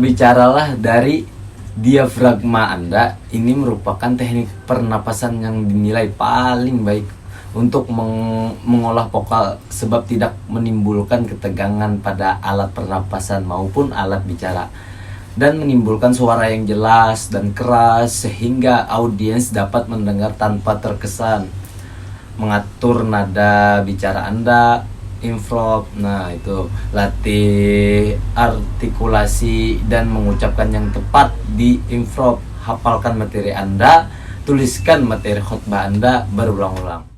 berbicaralah dari diafragma Anda. Ini merupakan teknik pernapasan yang dinilai paling baik untuk mengolah vokal, sebab tidak menimbulkan ketegangan pada alat pernapasan maupun alat bicara, dan menimbulkan suara yang jelas dan keras sehingga audiens dapat mendengar tanpa terkesan. Mengatur nada bicara Anda, improv, nah itu latih artikulasi dan mengucapkan yang tepat di improv. Hafalkan materi Anda, tuliskan materi khutbah Anda berulang-ulang.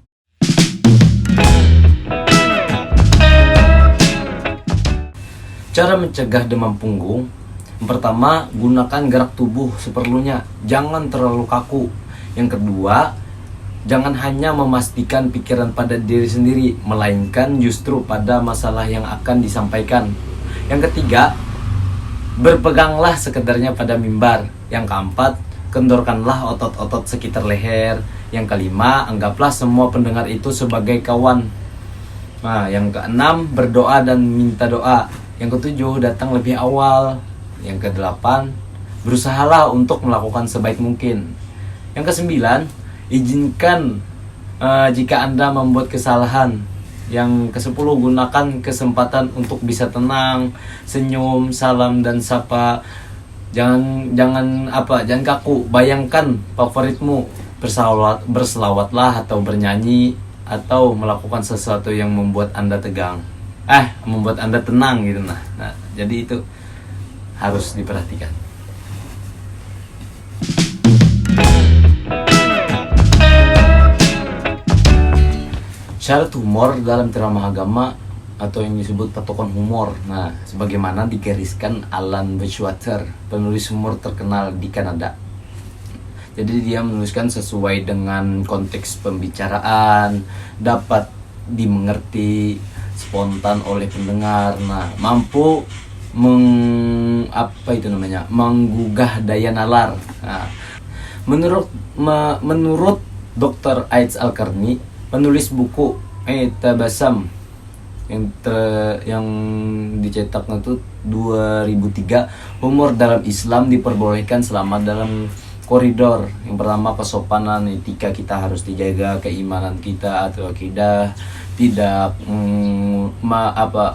Cara mencegah demam punggung: yang pertama, gunakan gerak tubuh seperlunya, jangan terlalu kaku. Yang kedua, jangan hanya memastikan pikiran pada diri sendiri, melainkan justru pada masalah yang akan disampaikan. Yang ketiga, berpeganglah sekedarnya pada mimbar. Yang keempat, kendorkanlah otot-otot sekitar leher. Yang kelima, anggaplah semua pendengar itu sebagai kawan. Nah, yang keenam, berdoa dan minta doa. Yang ketujuh, datang lebih awal. Yang kedelapan, berusahalah untuk melakukan sebaik mungkin. Yang kesembilan, izinkan jika Anda membuat kesalahan. Yang kesepuluh, gunakan kesempatan untuk bisa tenang, senyum, salam dan sapa. Jangan kaku. Bayangkan favoritmu, berselawatlah atau bernyanyi atau melakukan sesuatu yang membuat Anda membuat Anda tenang gitu. Nah, jadi itu harus diperhatikan. Syarat humor dalam ceramah agama atau yang disebut patokan humor. Nah, sebagaimana digariskan Alan Beachwater, penulis humor terkenal di Kanada. Jadi dia menuliskan sesuai dengan konteks pembicaraan, dapat dimengerti, spontan oleh pendengar. Nah, mampu menggugah daya nalar. Nah, menurut Dr. Aiz Al-Qarni, penulis buku Tabasam yang dicetaknya itu 2003, humor dalam Islam diperbolehkan selama dalam koridor. Yang pertama, kesopanan, etika kita harus dijaga, keimanan kita atau akidah tidak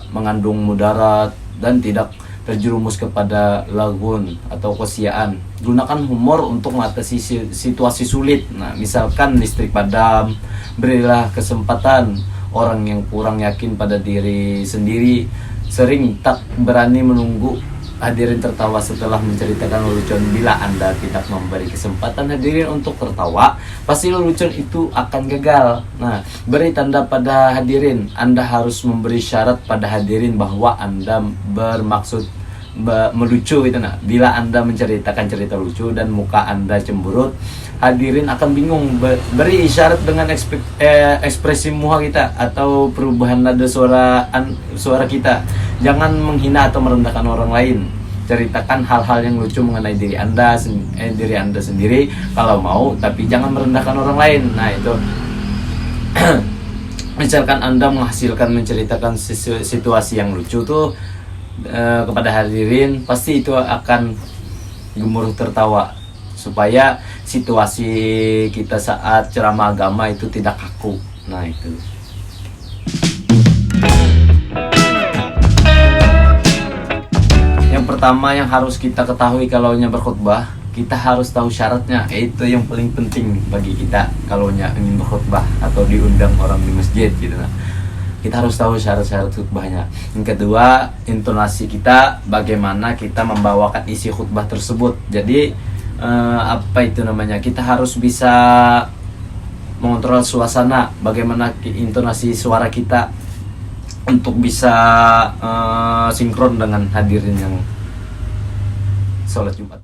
mengandung mudarat dan tidak terjerumus kepada lagun atau kesiaan. Gunakan humor untuk mengatasi situasi sulit. Nah, misalkan listrik padam, berilah kesempatan. Orang yang kurang yakin pada diri sendiri sering tak berani menunggu hadirin tertawa setelah menceritakan lelucon. Bila Anda tidak memberi kesempatan hadirin untuk tertawa, pasti lelucon itu akan gagal. Nah, beri tanda pada hadirin. Anda harus memberi syarat pada hadirin bahwa Anda bermaksud melucu itu. Nah, bila Anda menceritakan cerita lucu dan muka Anda cemberut, hadirin akan bingung. Beri isyarat dengan ekspresi muka kita atau perubahan nada suara kita. Jangan menghina atau merendahkan orang lain. Ceritakan hal-hal yang lucu mengenai diri Anda sendiri kalau mau, tapi jangan merendahkan orang lain. Nah, itu misalkan Anda menghasilkan menceritakan situasi yang lucu tuh kepada hadirin, pasti itu akan gemuruh tertawa, supaya situasi kita saat ceramah agama itu tidak kaku. Nah, itu. Yang pertama yang harus kita ketahui kalau berkhutbah, kita harus tahu syaratnya. Itu yang paling penting bagi kita kalau ingin berkhutbah atau diundang orang di masjid gitu. Nah, kita harus tahu syarat-syarat khutbahnya. Yang kedua, intonasi kita, bagaimana kita membawakan isi khutbah tersebut. Jadi kita harus bisa mengontrol suasana, bagaimana intonasi suara kita untuk bisa sinkron dengan hadirin yang sholat Jumat.